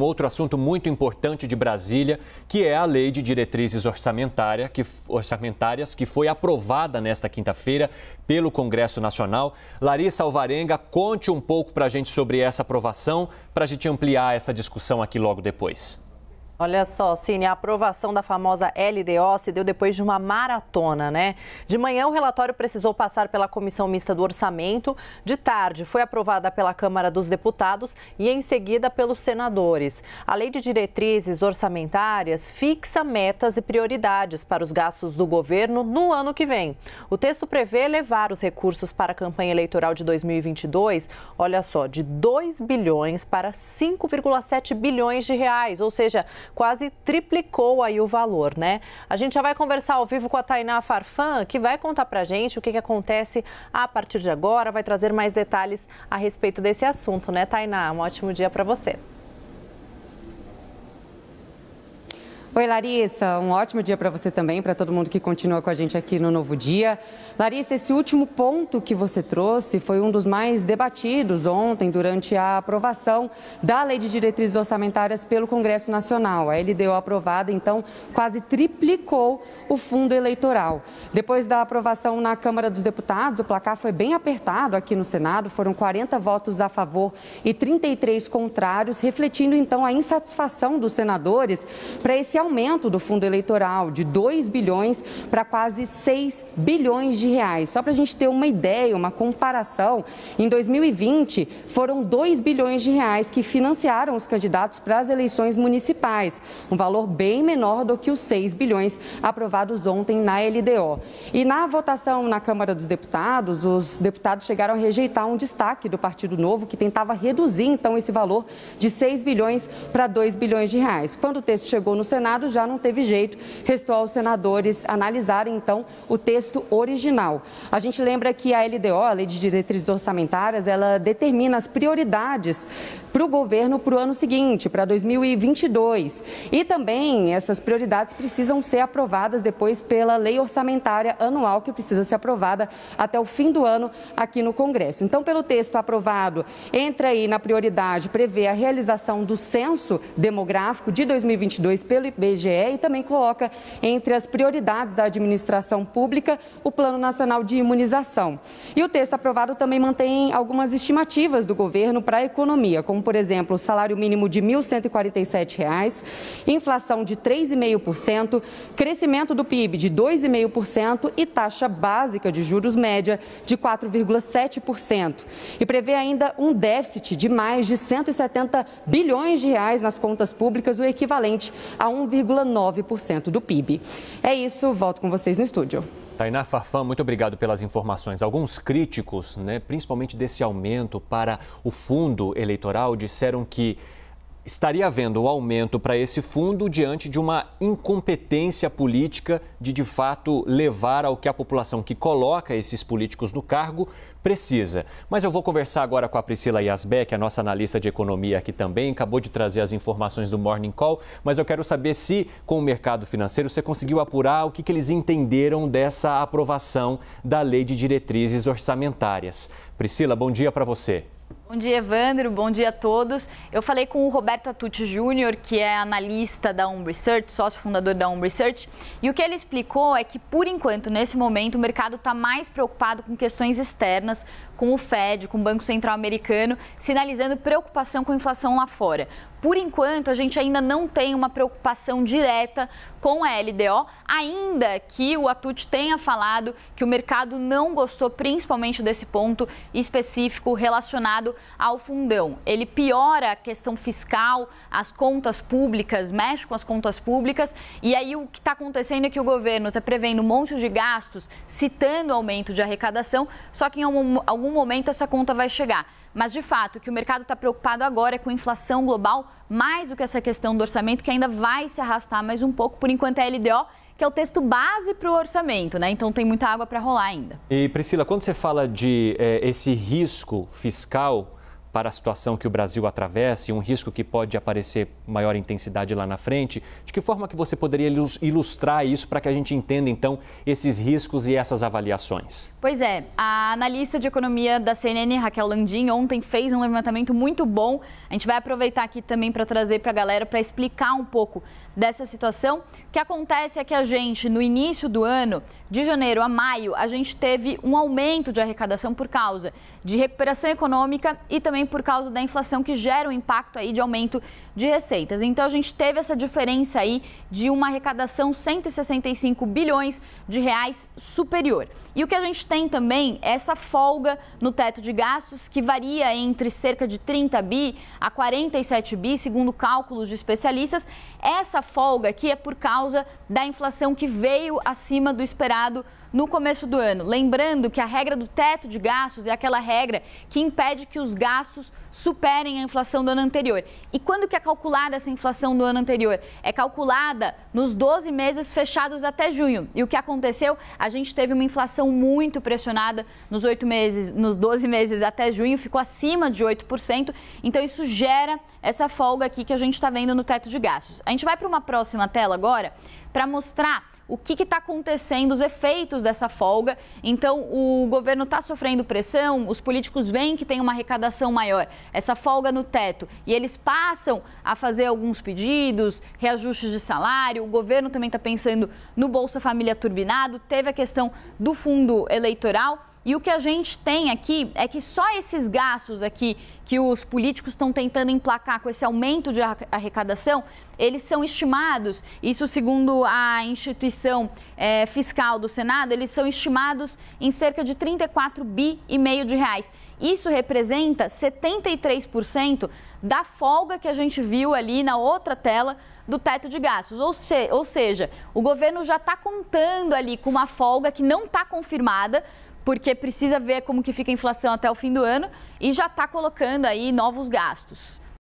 Outro assunto muito importante de Brasília, que é a Lei de Diretrizes Orçamentárias, que foi aprovada nesta quinta-feira pelo Congresso Nacional. Larissa Alvarenga, conte um pouco para a gente sobre essa aprovação, para a gente ampliar essa discussão aqui logo depois. Olha só, Cine, a aprovação da famosa LDO se deu depois de uma maratona, né? De manhã, o relatório precisou passar pela Comissão Mista do Orçamento. De tarde, foi aprovada pela Câmara dos Deputados e, em seguida, pelos senadores. A Lei de Diretrizes Orçamentárias fixa metas e prioridades para os gastos do governo no ano que vem. O texto prevê levar os recursos para a campanha eleitoral de 2022, olha só, de 2 bilhões para 5,7 bilhões de reais, ou seja, quase triplicou aí o valor, né? A gente já vai conversar ao vivo com a Tainá Farfan, que vai contar pra gente o que acontece a partir de agora, vai trazer mais detalhes a respeito desse assunto, né, Tainá? Um ótimo dia para você. Oi, Larissa, um ótimo dia para você também, para todo mundo que continua com a gente aqui no Novo Dia. Larissa, esse último ponto que você trouxe foi um dos mais debatidos ontem durante a aprovação da Lei de Diretrizes Orçamentárias pelo Congresso Nacional. A LDO aprovada, então, quase triplicou o fundo eleitoral. Depois da aprovação na Câmara dos Deputados, o placar foi bem apertado aqui no Senado, foram 40 votos a favor e 33 contrários, refletindo, então, a insatisfação dos senadores para esse aumento do fundo eleitoral de 2 bilhões para quase 6 bilhões de reais. Só para a gente ter uma ideia, uma comparação, em 2020 foram 2 bilhões de reais que financiaram os candidatos para as eleições municipais, um valor bem menor do que os 6 bilhões aprovados ontem na LDO. E na votação na Câmara dos Deputados, os deputados chegaram a rejeitar um destaque do Partido Novo que tentava reduzir então esse valor de 6 bilhões para 2 bilhões de reais. Quando o texto chegou no Senado, já não teve jeito, restou aos senadores analisarem, então, o texto original. A gente lembra que a LDO, a Lei de Diretrizes Orçamentárias, ela determina as prioridades para o governo para o ano seguinte, para 2022. E também essas prioridades precisam ser aprovadas depois pela Lei Orçamentária Anual, que precisa ser aprovada até o fim do ano aqui no Congresso. Então, pelo texto aprovado, entra aí na prioridade, prevê a realização do Censo Demográfico de 2022 pelo IBGE e também coloca entre as prioridades da administração pública o Plano Nacional de Imunização. E o texto aprovado também mantém algumas estimativas do governo para a economia, como, por exemplo, o salário mínimo de R$ 1.147, inflação de 3,5%, crescimento do PIB de 2,5% e taxa básica de juros média de 4,7%. E prevê ainda um déficit de mais de 170 bilhões de reais nas contas públicas, o equivalente a 1,9% do PIB. É isso, volto com vocês no estúdio. Tainá Farfan, muito obrigado pelas informações. Alguns críticos, principalmente desse aumento para o fundo eleitoral, disseram que estaria havendo um aumento para esse fundo diante de uma incompetência política de fato, levar ao que a população que coloca esses políticos no cargo precisa. Mas eu vou conversar agora com a Priscila Yazbek, a nossa analista de economia aqui também, acabou de trazer as informações do Morning Call, mas eu quero saber se, com o mercado financeiro, você conseguiu apurar o que eles entenderam dessa aprovação da Lei de Diretrizes Orçamentárias. Priscila, bom dia para você. Bom dia, Evandro. Bom dia a todos. Eu falei com o Roberto Atucci Júnior, que é analista da Research, sócio fundador da Research, e o que ele explicou é que, por enquanto, nesse momento, o mercado está mais preocupado com questões externas, com o Fed, com o Banco Central Americano, sinalizando preocupação com a inflação lá fora. Por enquanto, a gente ainda não tem uma preocupação direta com a LDO, ainda que o Atucci tenha falado que o mercado não gostou principalmente desse ponto específico relacionado ao fundão. Ele piora a questão fiscal, as contas públicas, mexe com as contas públicas, e aí o que está acontecendo é que o governo está prevendo um monte de gastos, citando aumento de arrecadação, só que em algum momento essa conta vai chegar. Mas, de fato, o que o mercado está preocupado agora é com a inflação global, mais do que essa questão do orçamento, que ainda vai se arrastar mais um pouco. Por enquanto, é a LDO, que é o texto base para o orçamento, né? Então, tem muita água para rolar ainda. E, Priscila, quando você fala de esse risco fiscal para a situação que o Brasil atravessa e um risco que pode aparecer maior intensidade lá na frente, de que forma que você poderia ilustrar isso para que a gente entenda, então, esses riscos e essas avaliações? Pois é, a analista de economia da CNN, Raquel Landim, ontem fez um levantamento muito bom. A gente vai aproveitar aqui também para trazer para a galera, para explicar um pouco dessa situação. O que acontece é que a gente, no início do ano, de janeiro a maio, a gente teve um aumento de arrecadação por causa de recuperação econômica e também por causa da inflação, que gera um impacto aí de aumento de receitas. Então, a gente teve essa diferença aí de uma arrecadação 165 bilhões de reais superior. E o que a gente tem também é essa folga no teto de gastos, que varia entre cerca de 30 bi a 47 bi, segundo cálculos de especialistas. Essa folga aqui é por causa da inflação que veio acima do esperado no começo do ano. Lembrando que a regra do teto de gastos é aquela regra que impede que os gastos superem a inflação do ano anterior. E quando que é calculada essa inflação do ano anterior? É calculada nos 12 meses fechados até junho. E o que aconteceu? A gente teve uma inflação muito pressionada nos 12 meses até junho, ficou acima de 8%. Então, isso gera essa folga aqui que a gente está vendo no teto de gastos. A gente vai para uma próxima tela agora para mostrar o que está acontecendo, os efeitos dessa folga. Então, o governo está sofrendo pressão, os políticos veem que tem uma arrecadação maior, essa folga no teto, e eles passam a fazer alguns pedidos, reajustes de salário. O governo também está pensando no Bolsa Família turbinado, teve a questão do fundo eleitoral. E o que a gente tem aqui é que só esses gastos aqui que os políticos estão tentando emplacar com esse aumento de arrecadação, eles são estimados, isso segundo a instituição fiscal do Senado, eles são estimados em cerca de 34 bi e meio de reais. Isso representa 73% da folga que a gente viu ali na outra tela do teto de gastos. Ou seja, o governo já está contando ali com uma folga que não está confirmada, porque precisa ver como que fica a inflação até o fim do ano, e já está colocando aí novos gastos.